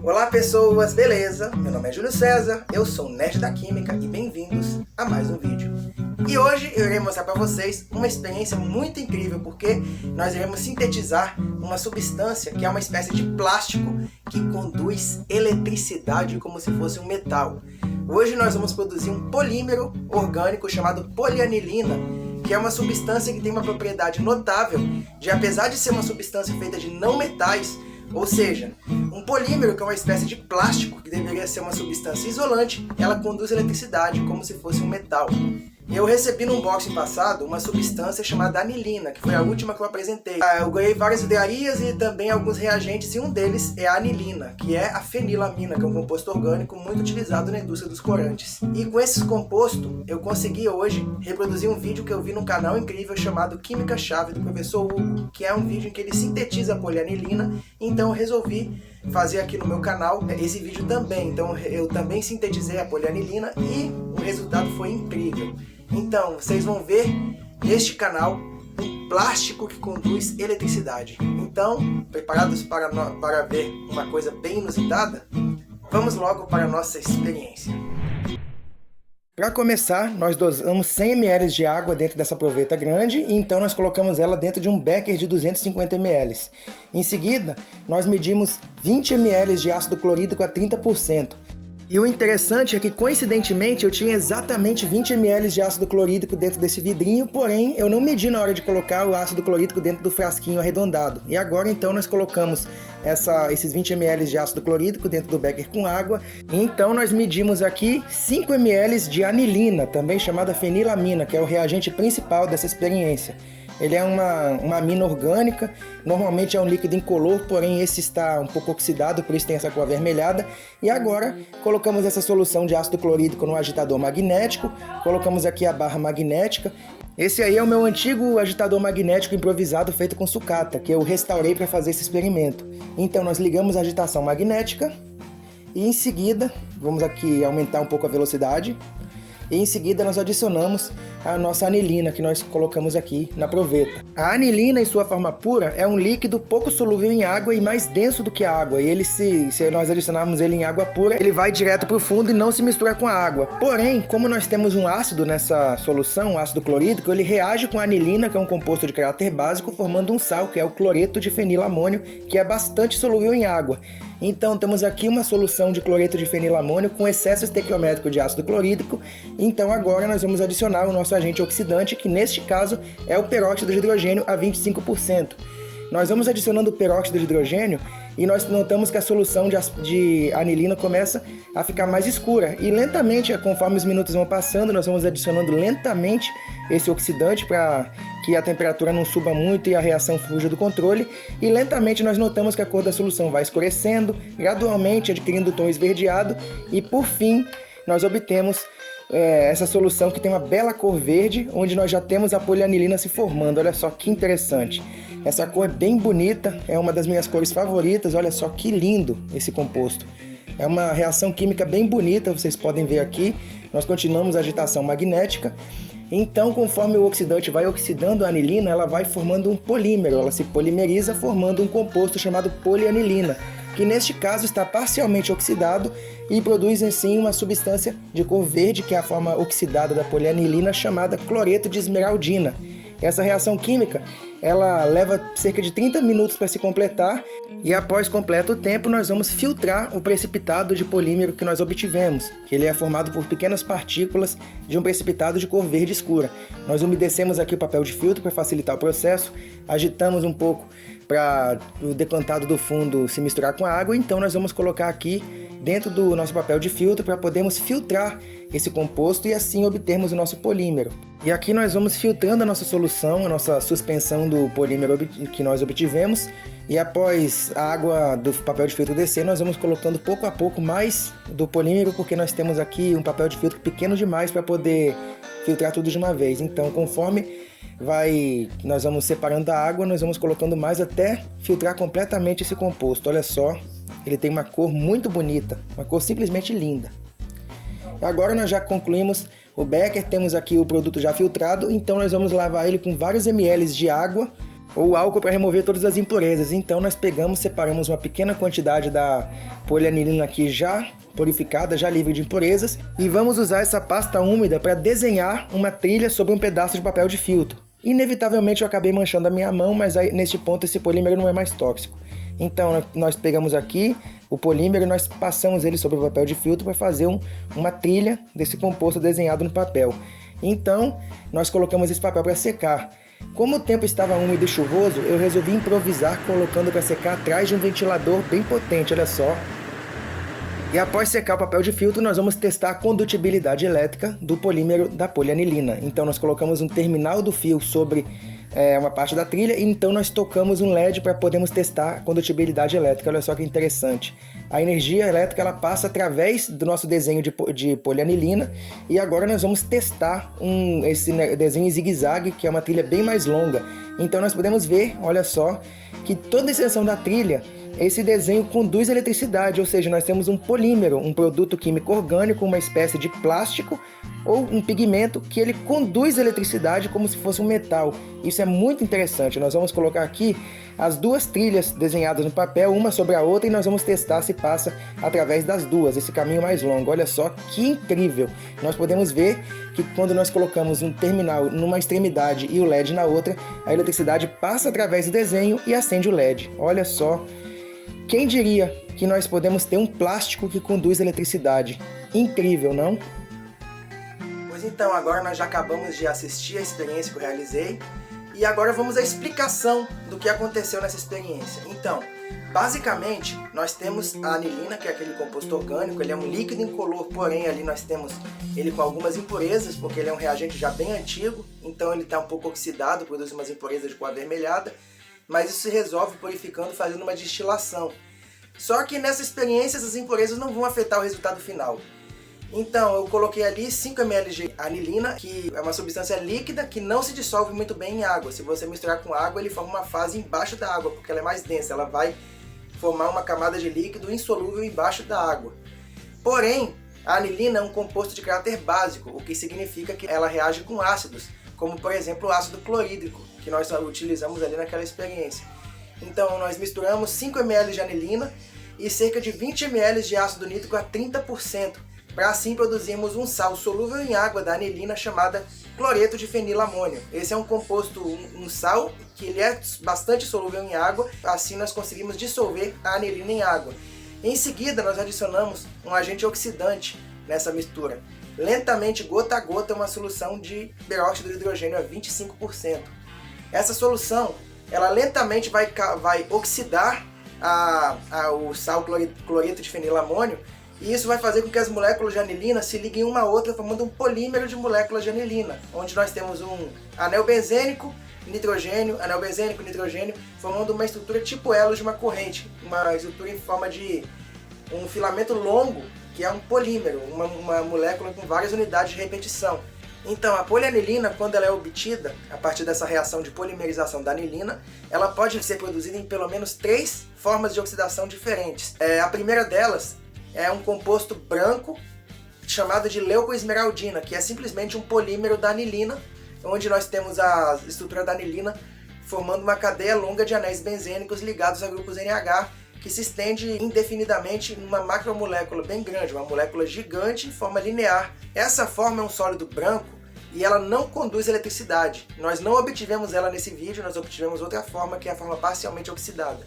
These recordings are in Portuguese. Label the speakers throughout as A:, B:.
A: Olá pessoas, beleza? Meu nome é Júlio César, eu sou um nerd da química e bem-vindos a mais um vídeo. E hoje eu irei mostrar para vocês uma experiência muito incrível, porque nós iremos sintetizar uma substância que é uma espécie de plástico que conduz eletricidade como se fosse um metal. Hoje nós vamos produzir um polímero orgânico chamado polianilina, que é uma substância que tem uma propriedade notável de, apesar de ser uma substância feita de não metais, ou seja, um polímero, que é uma espécie de plástico que deveria ser uma substância isolante, ela conduz eletricidade como se fosse um metal. Eu recebi no unboxing passado uma substância chamada anilina, que foi a última que eu apresentei. Eu ganhei várias ideias e também alguns reagentes, e um deles é a anilina, que é a fenilamina, que é um composto orgânico muito utilizado na indústria dos corantes. E com esse composto, eu consegui hoje reproduzir um vídeo que eu vi num canal incrível chamado Química Chave, do professor Hugo, que é um vídeo em que ele sintetiza a polianilina. Então eu resolvi fazer aqui no meu canal esse vídeo também. Então eu também sintetizei a polianilina e o resultado foi incrível. Então, vocês vão ver neste canal um plástico que conduz eletricidade. Então, preparados para ver uma coisa bem inusitada? Vamos logo para a nossa experiência. Para começar, nós dosamos 100 ml de água dentro dessa proveta grande, e então nós colocamos ela dentro de um becker de 250 ml. Em seguida, nós medimos 20 ml de ácido clorídrico a 30%. E o interessante é que, coincidentemente, eu tinha exatamente 20 ml de ácido clorídrico dentro desse vidrinho, porém, eu não medi na hora de colocar o ácido clorídrico dentro do frasquinho arredondado. E agora, então, nós colocamos esses 20 ml de ácido clorídrico dentro do becker com água. E então, nós medimos aqui 5 ml de anilina, também chamada fenilamina, que é o reagente principal dessa experiência. Ele é uma amina orgânica, normalmente é um líquido incolor, porém esse está um pouco oxidado, por isso tem essa cor avermelhada. E agora colocamos essa solução de ácido clorídrico no agitador magnético, colocamos aqui a barra magnética. Esse aí é o meu antigo agitador magnético improvisado feito com sucata, que eu restaurei para fazer esse experimento. Então nós ligamos a agitação magnética e em seguida, vamos aqui aumentar um pouco a velocidade. E em seguida nós adicionamos a nossa anilina que nós colocamos aqui na proveta. A anilina, em sua forma pura, é um líquido pouco solúvel em água e mais denso do que a água. E ele, se nós adicionarmos ele em água pura, ele vai direto para o fundo e não se mistura com a água. Porém, como nós temos um ácido nessa solução, um ácido clorídrico, ele reage com a anilina, que é um composto de caráter básico, formando um sal, que é o cloreto de fenilamônio, que é bastante solúvel em água. Então temos aqui uma solução de cloreto de fenilamônio com excesso estequiométrico de ácido clorídrico. Então agora nós vamos adicionar o nosso agente oxidante, que neste caso é o peróxido de hidrogênio a 25%. Nós vamos adicionando o peróxido de hidrogênio e nós notamos que a solução de anilina começa a ficar mais escura. E lentamente, conforme os minutos vão passando, nós vamos adicionando lentamente esse oxidante para que a temperatura não suba muito e a reação fuja do controle. E lentamente nós notamos que a cor da solução vai escurecendo, gradualmente adquirindo tom esverdeado. E por fim, nós obtemos essa solução que tem uma bela cor verde, onde nós já temos a polianilina se formando. Olha só que interessante. Essa cor é bem bonita, é uma das minhas cores favoritas. Olha só que lindo esse composto. É uma reação química bem bonita, vocês podem ver aqui. Nós continuamos a agitação magnética. Então, conforme o oxidante vai oxidando a anilina, ela vai formando um polímero. Ela se polimeriza formando um composto chamado polianilina, que neste caso está parcialmente oxidado e produz em si uma substância de cor verde, que é a forma oxidada da polianilina, chamada cloreto de esmeraldina. Essa reação química, ela leva cerca de 30 minutos para se completar, e após completo o tempo nós vamos filtrar o precipitado de polímero que nós obtivemos, que ele é formado por pequenas partículas de um precipitado de cor verde escura. Nós umedecemos aqui o papel de filtro para facilitar o processo, agitamos um pouco para o decantado do fundo se misturar com a água, então nós vamos colocar aqui dentro do nosso papel de filtro para podermos filtrar esse composto e assim obtermos o nosso polímero. E aqui nós vamos filtrando a nossa solução, a nossa suspensão do polímero que nós obtivemos, e após a água do papel de filtro descer, nós vamos colocando pouco a pouco mais do polímero, porque nós temos aqui um papel de filtro pequeno demais para poder filtrar tudo de uma vez. Então, conforme nós vamos separando a água, nós vamos colocando mais até filtrar completamente esse composto. Olha só, ele tem uma cor muito bonita, uma cor simplesmente linda. Agora nós já concluímos o becker, temos aqui o produto já filtrado, então nós vamos lavar ele com vários ml de água ou álcool para remover todas as impurezas. Então nós separamos uma pequena quantidade da polianilina aqui já purificada, já livre de impurezas, e vamos usar essa pasta úmida para desenhar uma trilha sobre um pedaço de papel de filtro. Inevitavelmente eu acabei manchando a minha mão, mas aí, neste ponto esse polímero não é mais tóxico. Então nós pegamos aqui o polímero e nós passamos ele sobre o papel de filtro para fazer uma trilha desse composto desenhado no papel. Então nós colocamos esse papel para secar. Como o tempo estava úmido e chuvoso, eu resolvi improvisar colocando para secar atrás de um ventilador bem potente, olha só. E após secar o papel de filtro, nós vamos testar a condutibilidade elétrica do polímero da polianilina. Então nós colocamos um terminal do fio sobre uma parte da trilha, e então nós tocamos um LED para podermos testar a condutibilidade elétrica. Olha só que interessante. A energia elétrica ela passa através do nosso desenho de polianilina, e agora nós vamos testar esse desenho em zigue-zague, que é uma trilha bem mais longa. Então nós podemos ver, olha só, que toda a extensão da trilha, esse desenho conduz eletricidade, ou seja, nós temos um polímero, um produto químico orgânico, uma espécie de plástico ou um pigmento que ele conduz eletricidade como se fosse um metal. Isso é muito interessante. Nós vamos colocar aqui as duas trilhas desenhadas no papel, uma sobre a outra, e nós vamos testar se passa através das duas, esse caminho mais longo. Olha só que incrível! Nós podemos ver que quando nós colocamos um terminal numa extremidade e o LED na outra, a eletricidade passa através do desenho e acende o LED. Olha só! Quem diria que nós podemos ter um plástico que conduz eletricidade? Incrível, não? Pois então, agora nós já acabamos de assistir a experiência que eu realizei, e agora vamos à explicação do que aconteceu nessa experiência. Então, basicamente, nós temos a anilina, que é aquele composto orgânico, ele é um líquido incolor, porém ali nós temos ele com algumas impurezas, porque ele é um reagente já bem antigo, então ele está um pouco oxidado, produz umas impurezas de cor avermelhada, mas isso se resolve purificando, fazendo uma destilação. Só que nessa experiência essas impurezas não vão afetar o resultado final. Então eu coloquei ali 5 ml de anilina, que é uma substância líquida que não se dissolve muito bem em água. Se você misturar com água, ele forma uma fase embaixo da água, porque ela é mais densa, ela vai formar uma camada de líquido insolúvel embaixo da água. Porém, a anilina é um composto de caráter básico, o que significa que ela reage com ácidos, como por exemplo o ácido clorídrico, que nós utilizamos ali naquela experiência. Então nós misturamos 5 ml de anilina e cerca de 20 ml de ácido nítrico a 30%, para assim produzirmos um sal solúvel em água da anilina chamada cloreto de fenilamônio. Esse é um composto, um sal, que ele é bastante solúvel em água, assim nós conseguimos dissolver a anilina em água. Em seguida nós adicionamos um agente oxidante nessa mistura. Lentamente, gota a gota, uma solução de peróxido de hidrogênio a 25%. Essa solução, ela lentamente vai oxidar o sal cloreto de fenilamônio, e isso vai fazer com que as moléculas de anilina se liguem uma a outra, formando um polímero de moléculas de anilina, onde nós temos um anel benzênico, nitrogênio, anel benzênico, nitrogênio, formando uma estrutura tipo elo de uma corrente, uma estrutura em forma de um filamento longo, que é um polímero, uma molécula com várias unidades de repetição. Então, a polianilina, quando ela é obtida a partir dessa reação de polimerização da anilina, ela pode ser produzida em pelo menos 3 formas de oxidação diferentes. A primeira delas é um composto branco chamado de leucoesmeraldina, que é simplesmente um polímero da anilina, onde nós temos a estrutura da anilina formando uma cadeia longa de anéis benzênicos ligados a grupos NH, que se estende indefinidamente em uma macromolécula bem grande, uma molécula gigante em forma linear. Essa forma é um sólido branco e ela não conduz eletricidade. Nós não obtivemos ela nesse vídeo, nós obtivemos outra forma, que é a forma parcialmente oxidada.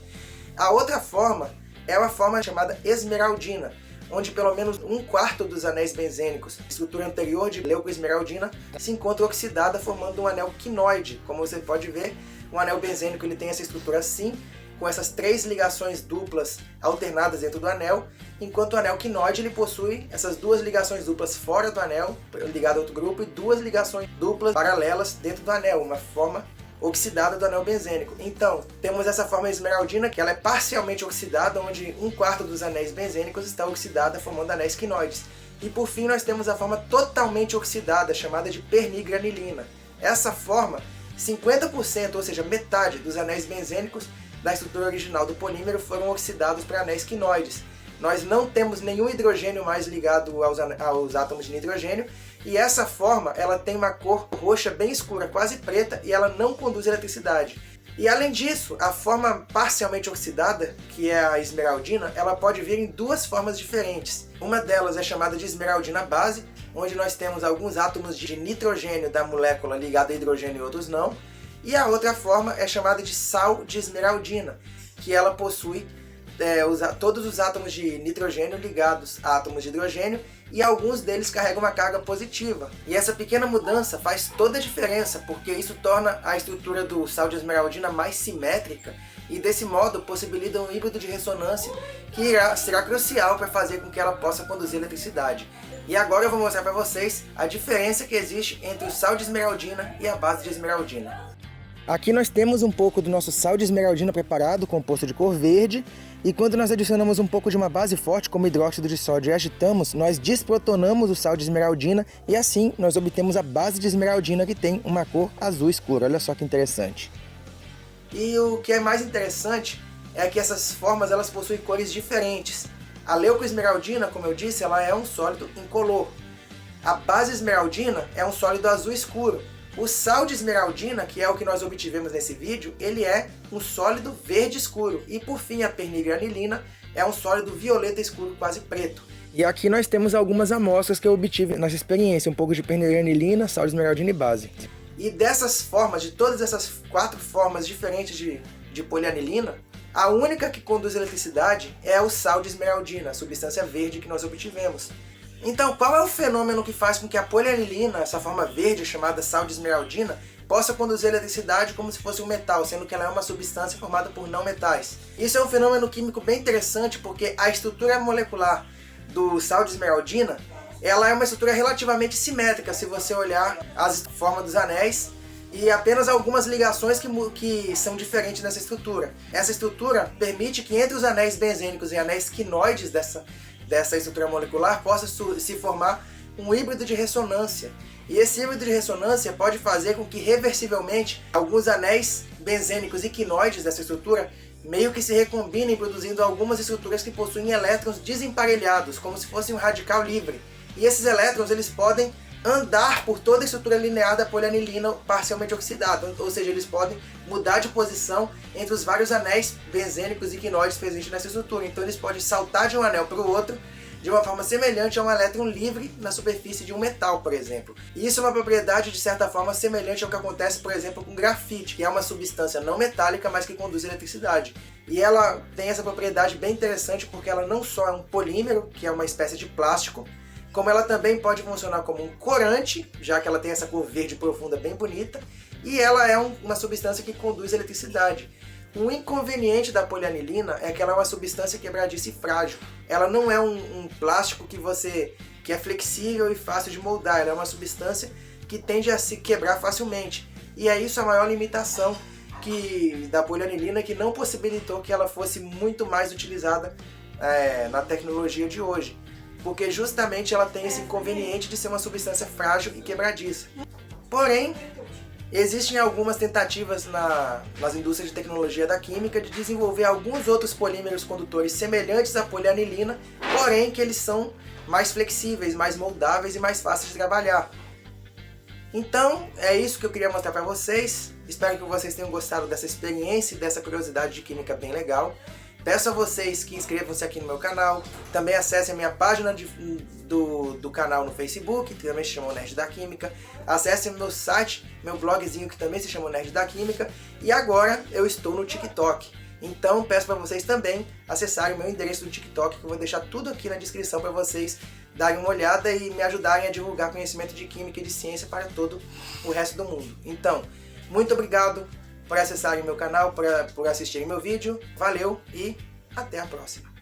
A: A outra forma é uma forma chamada esmeraldina, onde pelo menos 1/4 dos anéis benzênicos, estrutura anterior de leucoesmeraldina, se encontra oxidada, formando um anel quinoide. Como você pode ver, um anel benzênico ele tem essa estrutura assim, com essas 3 ligações duplas alternadas dentro do anel, enquanto o anel quinoide ele possui essas 2 ligações duplas fora do anel, ligado a outro grupo, e 2 ligações duplas paralelas dentro do anel, uma forma oxidada do anel benzênico. Então, temos essa forma esmeraldina, que ela é parcialmente oxidada, onde 1/4 dos anéis benzênicos está oxidada, formando anéis quinoides. E por fim, nós temos a forma totalmente oxidada, chamada de pernigranilina. Essa forma, 50%, ou seja, metade dos anéis benzênicos da estrutura original do polímero foram oxidados para anéis quinoides. Nós não temos nenhum hidrogênio mais ligado aos átomos de nitrogênio, e essa forma ela tem uma cor roxa bem escura, quase preta, e ela não conduz eletricidade. E além disso, a forma parcialmente oxidada, que é a esmeraldina, ela pode vir em duas formas diferentes. Uma delas é chamada de esmeraldina base, onde nós temos alguns átomos de nitrogênio da molécula ligado a hidrogênio e outros não. E a outra forma é chamada de sal de esmeraldina, que ela possui todos os átomos de nitrogênio ligados a átomos de hidrogênio, e alguns deles carregam uma carga positiva. E essa pequena mudança faz toda a diferença, porque isso torna a estrutura do sal de esmeraldina mais simétrica e desse modo possibilita um híbrido de ressonância que será crucial para fazer com que ela possa conduzir eletricidade. E agora eu vou mostrar para vocês a diferença que existe entre o sal de esmeraldina e a base de esmeraldina. Aqui nós temos um pouco do nosso sal de esmeraldina preparado, composto de cor verde, e quando nós adicionamos um pouco de uma base forte, como hidróxido de sódio, e agitamos, nós desprotonamos o sal de esmeraldina e assim nós obtemos a base de esmeraldina, que tem uma cor azul escura. Olha só que interessante. E o que é mais interessante é que essas formas elas possuem cores diferentes. A leucoesmeraldina, como eu disse, ela é um sólido incolor. A base esmeraldina é um sólido azul escuro. O sal de esmeraldina, que é o que nós obtivemos nesse vídeo, ele é um sólido verde escuro. E por fim, a pernigranilina é um sólido violeta escuro, quase preto. E aqui nós temos algumas amostras que eu obtive nessa experiência, um pouco de pernigranilina, sal de esmeraldina e base. E dessas formas, de todas essas 4 formas diferentes de polianilina, a única que conduz eletricidade é o sal de esmeraldina, a substância verde que nós obtivemos. Então, qual é o fenômeno que faz com que a polianilina, essa forma verde chamada sal de esmeraldina, possa conduzir eletricidade como se fosse um metal, sendo que ela é uma substância formada por não metais? Isso é um fenômeno químico bem interessante porque a estrutura molecular do sal de esmeraldina, ela é uma estrutura relativamente simétrica, se você olhar as formas dos anéis, e apenas algumas ligações que são diferentes nessa estrutura. Essa estrutura permite que entre os anéis benzênicos e anéis quinoides dessa estrutura molecular possa se formar um híbrido de ressonância. E esse híbrido de ressonância pode fazer com que reversivelmente alguns anéis benzênicos e quinoides dessa estrutura meio que se recombinem, produzindo algumas estruturas que possuem elétrons desemparelhados, como se fosse um radical livre. E esses elétrons eles podem andar por toda a estrutura linear da polianilina parcialmente oxidada, ou seja, eles podem mudar de posição entre os vários anéis benzênicos e quinoides presentes nessa estrutura. Então eles podem saltar de um anel para o outro de uma forma semelhante a um elétron livre na superfície de um metal, por exemplo. E isso é uma propriedade de certa forma semelhante ao que acontece, por exemplo, com grafite, que é uma substância não metálica, mas que conduz eletricidade. E ela tem essa propriedade bem interessante porque ela não só é um polímero, que é uma espécie de plástico, como ela também pode funcionar como um corante, já que ela tem essa cor verde profunda bem bonita, e ela é uma substância que conduz eletricidade. O inconveniente da polianilina é que ela é uma substância quebradiça e frágil. Ela não é um plástico que é flexível e fácil de moldar, ela é uma substância que tende a se quebrar facilmente. E é isso a maior limitação da polianilina, que não possibilitou que ela fosse muito mais utilizada na tecnologia de hoje. Porque justamente ela tem esse inconveniente de ser uma substância frágil e quebradiça. Porém, existem algumas tentativas nas indústrias de tecnologia da química de desenvolver alguns outros polímeros condutores semelhantes à polianilina, porém que eles são mais flexíveis, mais moldáveis e mais fáceis de trabalhar. Então, é isso que eu queria mostrar para vocês. Espero que vocês tenham gostado dessa experiência e dessa curiosidade de química bem legal. Peço a vocês que inscrevam-se aqui no meu canal, também acessem a minha página do canal no Facebook, que também se chama Nerd da Química, acessem o meu site, meu blogzinho, que também se chama Nerd da Química, e agora eu estou no TikTok. Então peço para vocês também acessarem o meu endereço do TikTok, que eu vou deixar tudo aqui na descrição para vocês darem uma olhada e me ajudarem a divulgar conhecimento de química e de ciência para todo o resto do mundo. Então, muito obrigado por acessarem meu canal, por assistirem meu vídeo. Valeu e até a próxima!